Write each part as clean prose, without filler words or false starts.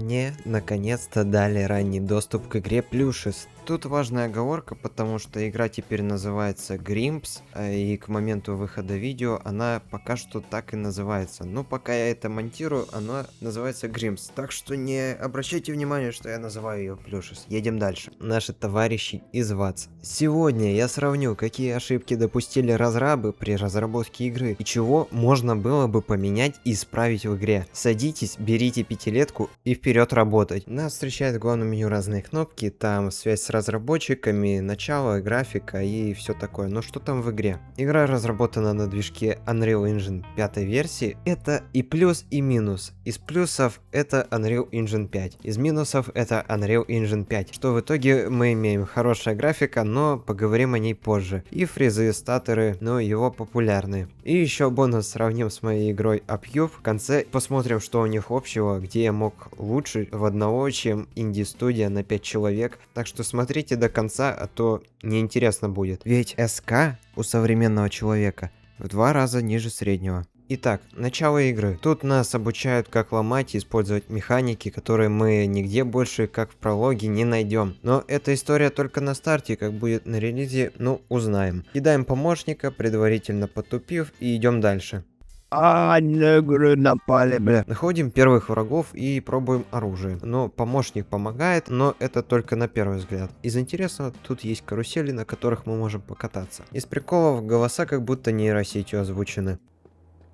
Мне наконец-то дали ранний доступ к игре Плюшес. Тут важная оговорка, потому что игра теперь называется Grimps, и к моменту выхода видео она пока что так и называется. Но пока я это монтирую, она называется Grimps. Так что не обращайте внимания, что я называю ее Плюшес. Едем дальше. Наши товарищи из ВАЦ. Сегодня я сравню, какие ошибки допустили разрабы при разработке игры и чего можно было бы поменять и исправить в игре. Садитесь, берите пятилетку и вперед работать. Нас встречает в главном меню разные кнопки, там связь с разработчиками, начало, графика и все такое. Но что там в игре? Игра разработана на движке Unreal Engine 5 версии. Это и плюс, и минус. Из плюсов это Unreal Engine 5. Из минусов это Unreal Engine 5. Что в итоге мы имеем хорошая графика, но поговорим о ней позже. И фризы, статоры, но его популярные. И еще бонус сравним с моей игрой Upcube. В конце посмотрим, что у них общего, где я мог лучше в одного, чем инди-студия на 5 человек. Так что смотрите до конца, а то неинтересно будет. Ведь СК у современного человека в 2 раза ниже среднего. Итак, начало игры. Тут нас обучают, как ломать и использовать механики, которые мы нигде больше, как в прологе, не найдем. Но эта история только на старте, как будет на релизе, ну, узнаем. Кидаем помощника, предварительно потупив, и идем дальше. Негры напали, бля. Находим первых врагов и пробуем оружие. Но помощник помогает, но это только на первый взгляд. Из интересного, тут есть карусели, на которых мы можем покататься. Из приколов голоса как будто нейросетью озвучены.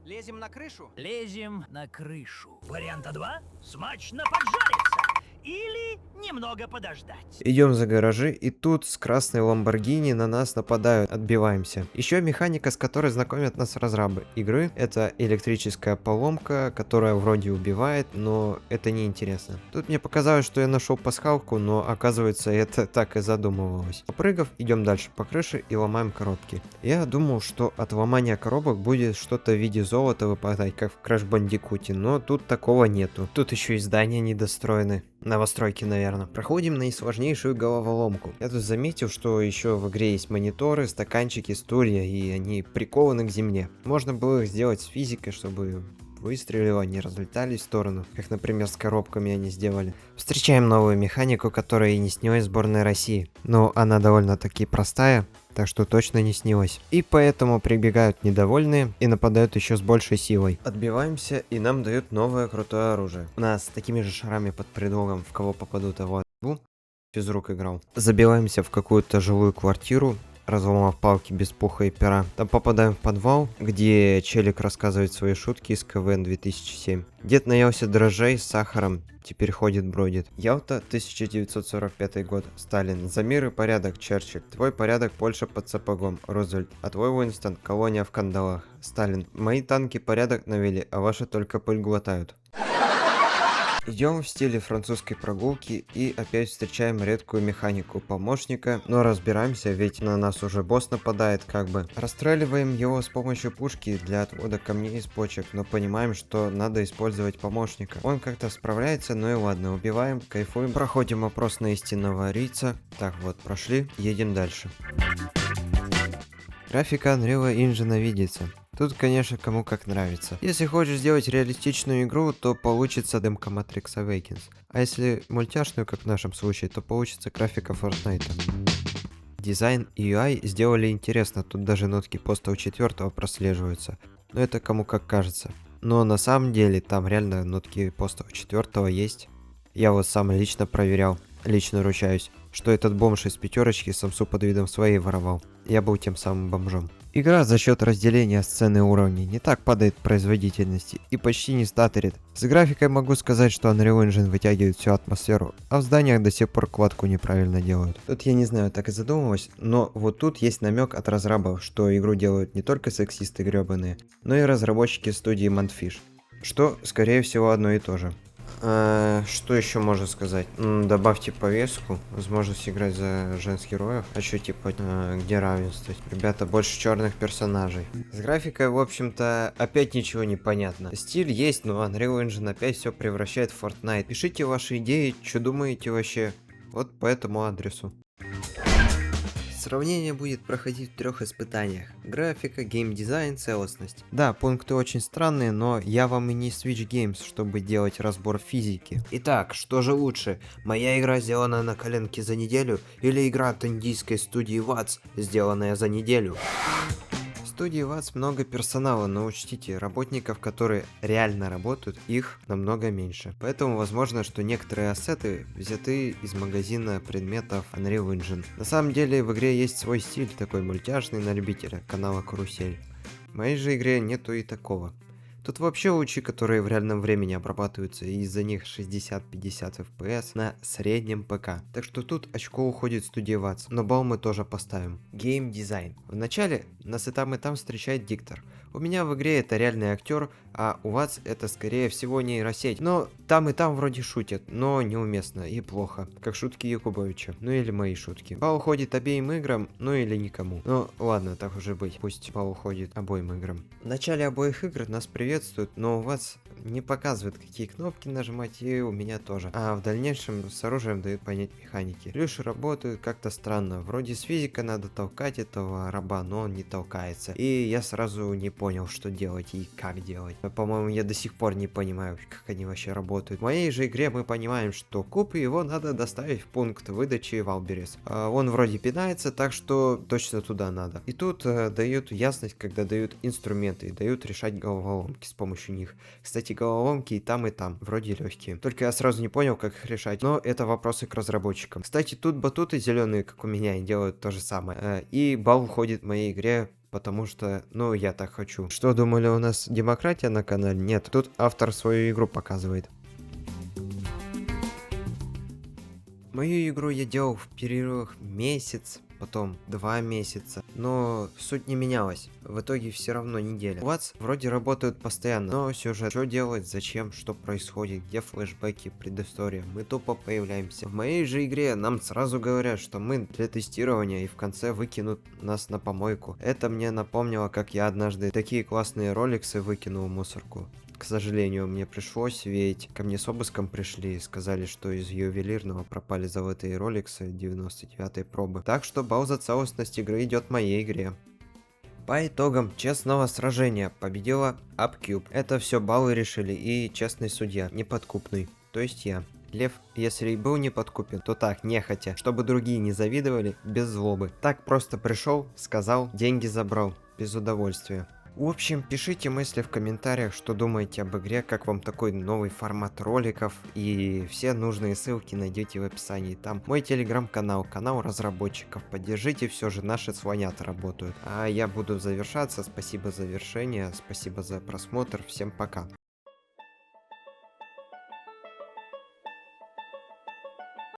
Лезем на крышу? Лезем на крышу. Варианта 2. Смачно поджариться. Или немного подождать. Идем за гаражи, и тут с красной Ламборгини на нас нападают, отбиваемся. Еще механика, с которой знакомят нас разрабы игры, это электрическая поломка, которая вроде убивает, но это не интересно. Тут мне показалось, что я нашел пасхалку, но оказывается это так и задумывалось. Попрыгав, идем дальше по крыше и ломаем коробки. Я думал, что от ломания коробок будет что-то в виде золота выпадать, как в Crash Bandicoot, но тут такого нету. Тут еще и здания недостроены. Новостройки, наверное. Проходим наисложнейшую головоломку. Я тут заметил, что еще в игре есть мониторы, стаканчики, стулья, и они прикованы к земле. Можно было их сделать с физикой, чтобы выстрелило, они разлетались в сторону, как, например, с коробками они сделали. Встречаем новую механику, которая и не снилась сборной России. Но она довольно-таки простая, так что точно не снилась. И поэтому прибегают недовольные и нападают еще с большей силой. Отбиваемся, и нам дают новое крутое оружие. У нас с такими же шарами под предлогом, в кого попаду, того отбу. Физрук играл. Забиваемся в какую-то жилую квартиру, разломав палки без пуха и пера. Там попадаем в подвал, где челик рассказывает свои шутки из КВН 2007. Дед наелся дрожжей с сахаром, теперь ходит бродит. Ялта, 1945 год. Сталин. За мир и порядок, Черчилль. Твой порядок, Польша под сапогом, Рузвельт. А твой Уинстон, колония в кандалах. Сталин. Мои танки порядок навели, а ваши только пыль глотают. Идем в стиле французской прогулки и опять встречаем редкую механику помощника, но разбираемся, ведь на нас уже босс нападает как бы. Расстреливаем его с помощью пушки для отвода камней из почек, но понимаем, что надо использовать помощника. Он как-то справляется, ну и ладно, убиваем, кайфуем, проходим опрос на истинного арийца. Так вот, прошли, едем дальше. Графика Unreal Engine видится. Тут, конечно, кому как нравится. Если хочешь сделать реалистичную игру, то получится демка Matrix Awakens. А если мультяшную, как в нашем случае, то получится графика Fortnite. Дизайн и UI сделали интересно, тут даже нотки Postal 4 прослеживаются. Но это кому как кажется. Но на самом деле там реально нотки Postal 4 есть. Я вот сам лично проверял, лично ручаюсь, что этот бомж из пятерочки самсу под видом своей воровал. Я был тем самым бомжом. Игра за счет разделения сцены уровней не так падает производительности и почти не статорит. С графикой могу сказать, что Unreal Engine вытягивает всю атмосферу, а в зданиях до сих пор кладку неправильно делают. Тут я не знаю, так и задумывалась, но вот тут есть намек от разрабов, что игру делают не только сексисты гребаные, но и разработчики студии Mantfish. Что, скорее всего, одно и то же. Что еще можно сказать? Добавьте повестку, возможность играть за женских героев. А что типа, где равенство? Ребята, больше черных персонажей. С графикой, в общем-то, опять ничего не понятно. Стиль есть, но Unreal Engine опять все превращает в Fortnite. Пишите ваши идеи, что думаете вообще. Вот по этому адресу. Сравнение будет проходить в 3 испытаниях. Графика, геймдизайн, целостность. Да, пункты очень странные, но я вам и не Switch Games, чтобы делать разбор физики. Итак, что же лучше? Моя игра сделана на коленке за неделю или игра от индийской студии Watts, сделанная за неделю? В студии Watts много персонала, но учтите, работников, которые реально работают, их намного меньше. Поэтому возможно, что некоторые ассеты взяты из магазина предметов Unreal Engine. На самом деле в игре есть свой стиль, такой мультяшный на любителя, канала Карусель. В моей же игре нету и такого. Тут вообще лучи, которые в реальном времени обрабатываются, и из-за них 60-50 FPS на среднем ПК. Так что тут очко уходит студии Watts, но балл мы тоже поставим. Геймдизайн. Вначале нас и там встречает диктор. У меня в игре это реальный актер, а у Watts это скорее всего нейросеть. Но там и там вроде шутят, но неуместно и плохо. Как шутки Якубовича, ну или мои шутки. Балл уходит обеим играм, ну или никому. Ну ладно, так уже быть, пусть балл уходит обоим играм. В начале обоих игр нас приветствуют, но у Watts не показывает, какие кнопки нажимать, и у меня тоже. А в дальнейшем с оружием дают понять механики. Плюши работают как-то странно. Вроде с физикой надо толкать этого раба, но он не толкается. И я сразу не понял, что делать и как делать. По-моему, я до сих пор не понимаю, как они вообще работают. В моей же игре мы понимаем, что куб, его надо доставить в пункт выдачи Валберес. Он вроде пинается, так что точно туда надо. И тут дают ясность, когда дают инструменты и дают решать головоломки с помощью них. Кстати, головоломки и там, вроде легкие. Только я сразу не понял, как их решать, но это вопросы к разработчикам. Кстати, тут батуты зеленые, как у меня, и делают то же самое. И балл уходит в моей игре, потому что, ну, я так хочу. Что, думали, у нас демократия на канале? Нет, тут автор свою игру показывает. Мою игру я делал в перерывах месяц, потом 2 месяца, но суть не менялась. В итоге все равно неделя. Watts вроде работают постоянно, но сюжет, что делать, зачем, что происходит, где флешбеки, предыстория, мы тупо появляемся. В моей же игре нам сразу говорят, что мы для тестирования и в конце выкинут нас на помойку. Это мне напомнило, как я однажды такие классные роликсы выкинул в мусорку. К сожалению, мне пришлось, ведь ко мне с обыском пришли и сказали, что из ювелирного пропали золотые роликсы 99-й пробы. Так что балл за целостность игры идет моей игре. По итогам честного сражения победила Upcube. Это все баллы решили и честный судья, неподкупный, то есть я. Лев, если и был неподкупен, то так, нехотя, чтобы другие не завидовали, без злобы. Так просто пришел, сказал, деньги забрал, без удовольствия. В общем, пишите мысли в комментариях, что думаете об игре, как вам такой новый формат роликов, и все нужные ссылки найдете в описании. Там мой телеграм-канал, канал разработчиков. Поддержите, все же наши слонята работают. А я буду завершаться. Спасибо за завершение, спасибо за просмотр, всем пока.